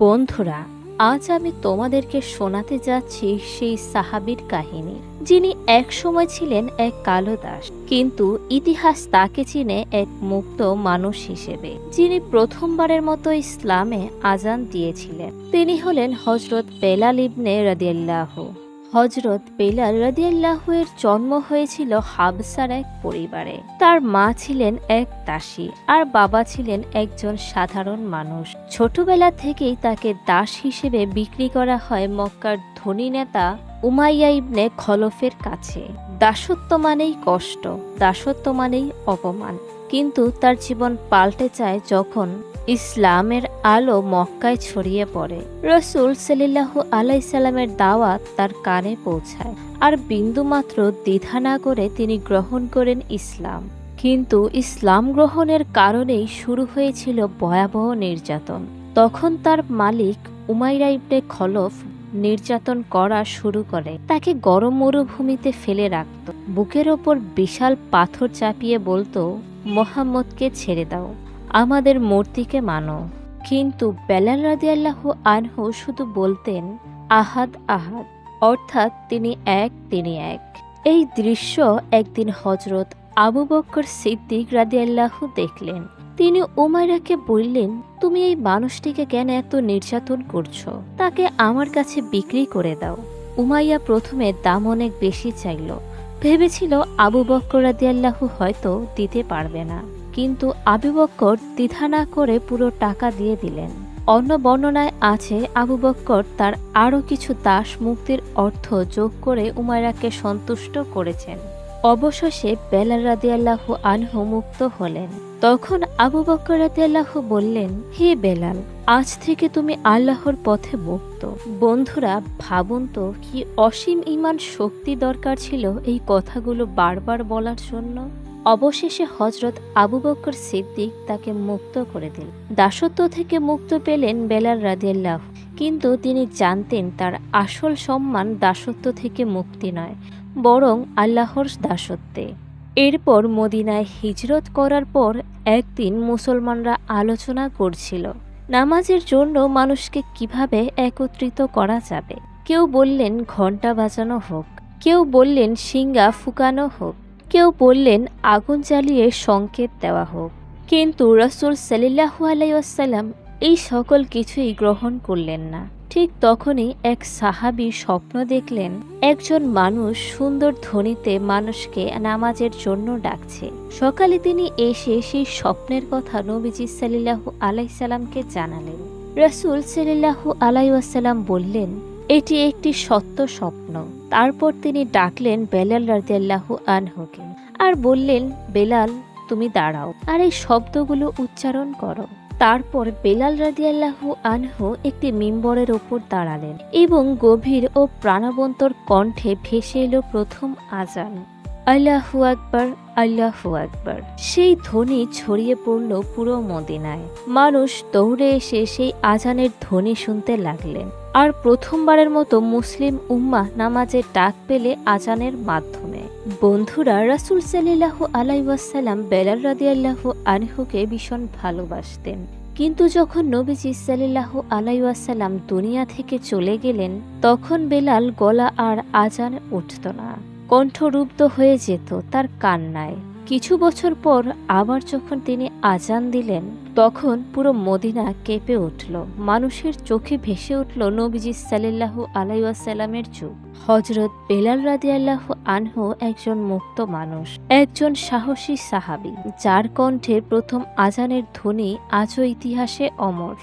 বন্ধুরা, আজ আমি তোমাদেরকে শোনাতে যাচ্ছি সেই সাহাবীর কাহিনী, যিনি এক সময় ছিলেন এক কালো দাস, কিন্তু ইতিহাস তাকে চিনে এক মুক্ত মানুষ হিসেবে, যিনি প্রথমবারের মতো ইসলামে আজান দিয়েছিলেন। তিনি হলেন হযরত বেলাল ইবনে রাদিয়াল্লাহু। হযরত বেলাল রাদিয়াল্লাহু এর জন্ম হয়েছিল হাবসার এক পরিবারে। তার মা ছিলেন এক দাসী আর বাবা ছিলেন একজন সাধারণ মানুষ। ছোটবেলা থেকেই তাকে দাস হিসেবে বিক্রি করা হয় মক্কার ধনী নেতা উমাইয়া ইবনে খলফের কাছে। দাসত্ব মানেই কষ্ট, দাসত্ব মানেই অপমান। কিন্তু তার জীবন পাল্টে যায় যখন ইসলামের আলো মক্কায় ছড়িয়ে পড়ে। রাসূল সাল্লাল্লাহু আলাইহি সাল্লামের দাওয়াত তার কানে পৌঁছায়, আর বিন্দুমাত্র দ্বিধা না করে তিনি গ্রহণ করেন ইসলাম। কিন্তু ইসলাম গ্রহণের কারণেই শুরু হয়েছিল ভয়াবহ নির্যাতন। তখন তার মালিক উমাইয়া ইবনে খলফ নির্যাতন করা শুরু করে। তাকে গরম মরুভূমিতে ফেলে রাখত, বুকের ওপর বিশাল পাথর চাপিয়ে বলতো, মুহাম্মদকে ছেড়ে দাও, আমাদের মূর্তিকে মানো। কিন্তু বেলাল রাদিয়াল্লাহু আনহু শুধু বলতেন, আহাদ আহাদ, অর্থাৎ তিনি এক, তিনি এক। এই দৃশ্য একদিন হযরত আবু বকর সিদ্দিক রাদিয়াল্লাহু দেখলেন। তিনি উমাইরাকে বললেন, তুমি এই মানুষটিকে কেন এত নির্যাতন করছো? তাকে আমার কাছে বিক্রি করে দাও। উমাইয়া প্রথমে দাম অনেক বেশি চাইল, ভেবেছিল আবু বকর রাদিয়াল্লাহু হয়তো দিতে পারবে না। কিন্তু আবু বকর দ্বিধা না করে পুরো টাকা দিয়ে দিলেন। অন্য বর্ণনায় আছে আবু বকর তার আরও কিছু দাস মুক্তির অর্থ যোগ করে উমাইরাকে সন্তুষ্ট করেছেন। অবশেষে বেলাল রাদিয়াল্লাহু আনহু মুক্ত হলেন। তখন আবু বকর রাদিয়াল্লাহু বললেন, হে বেলাল, আজ থেকে তুমি আল্লাহর পথে মুক্ত। বন্ধুরা, ভাবুন তো কি অসীম ঈমান শক্তি দরকার ছিল এই কথাগুলো বারবার বলার জন্য। অবশেষে হযরত আবু বকর সিদ্দিক তাকে মুক্ত করে দিল। দাসত্ব থেকে মুক্ত পেলেন বেলাল রাদিয়াল্লাহু। কিন্তু তিনি জানতেন তার আসল সম্মান দাসত্ব থেকে মুক্তি নয়, বরং আল্লাহর দাসত্বে। এরপর মদিনায় হিজরত করার পর একদিন মুসলমানরা আলোচনা করছিল নামাজের জন্য মানুষকে কিভাবে একত্রিত করা যাবে। কেউ বললেন ঘণ্টা বাজানো হোক, কেউ বললেন শিঙ্গা ফুকানো হোক, কেউ বললেন আগুন জ্বালিয়ে সংকেত দেওয়া হোক। কিন্তু রাসূল সাল্লাল্লাহু আলাইহি ওয়াসাল্লাম এই সকল কিছুই গ্রহণ করলেন না। ঠিক তখনই এক সাহাবী স্বপ্ন দেখলেন, একজন মানুষ সুন্দর ধ্বনিতে মানুষকে নামাজের জন্য ডাকছে। সকালে তিনি এসে সেই স্বপ্নের কথা নবীজি সাল্লাল্লাহু আলাইহি সাল্লামকে জানালেন। রাসূল সাল্লাল্লাহু আলাইহি ওয়াসাল্লাম বললেন, এটি একটি সত্য স্বপ্ন। তারপর তিনি ডাকলেন বেলাল রাদিয়াল্লাহু আনহুকে আর বললেন, বেলাল, তুমি দাঁড়াও আর এই শব্দগুলো উচ্চারণ করো। তারপর বেলাল রাদিয়াল্লাহু আনহু একটি মিম্বরের ওপর দাঁড়ালেন এবং গভীর ও প্রাণবন্তর কণ্ঠে ভেসে এলো প্রথম আজান, আল্লাহু আকবার, আল্লাহু আকবার। সেই ধ্বনি ছড়িয়ে পড়ল পুরো মদিনায়। মানুষ দৌড়ে এসে সেই আজানের ধ্বনি শুনতে লাগলেন। আর প্রথমবারের মতো মুসলিম উম্মাহ নামাজের ডাক পেলে আজানের মাধ্যমে। বন্ধুরা, রাসূল সাল্লাল্লাহু আলাইহি ওয়াসাল্লাম বেলাল রাদিয়াল্লাহু আনহুকে ভীষণ ভালোবাসতেন। কিন্তু যখন নবীজি সাল্লাল্লাহু আলাইহি ওয়াসাল্লাম দুনিয়া থেকে চলে গেলেন, তখন বেলাল গলা আর আজান উঠত না, কণ্ঠরুদ্ধ হয়ে যেত তার কান্নায়। কিছু বছর পর আবার যখন তিনি আজান দিলেন, তখন পুরো মদিনা কেঁপে উঠল। মানুষের চোখে ভেসে উঠল নবীজি সাল্লাল্লাহু আলাইহি ওয়াসাল্লামের যুগ। হযরত বেলাল রাদিয়াল্লাহু আনহু একজন মুক্ত মানুষ, একজন সাহসী সাহাবী, যার কণ্ঠে প্রথম আজানের ধ্বনি আজও ইতিহাসে অমর।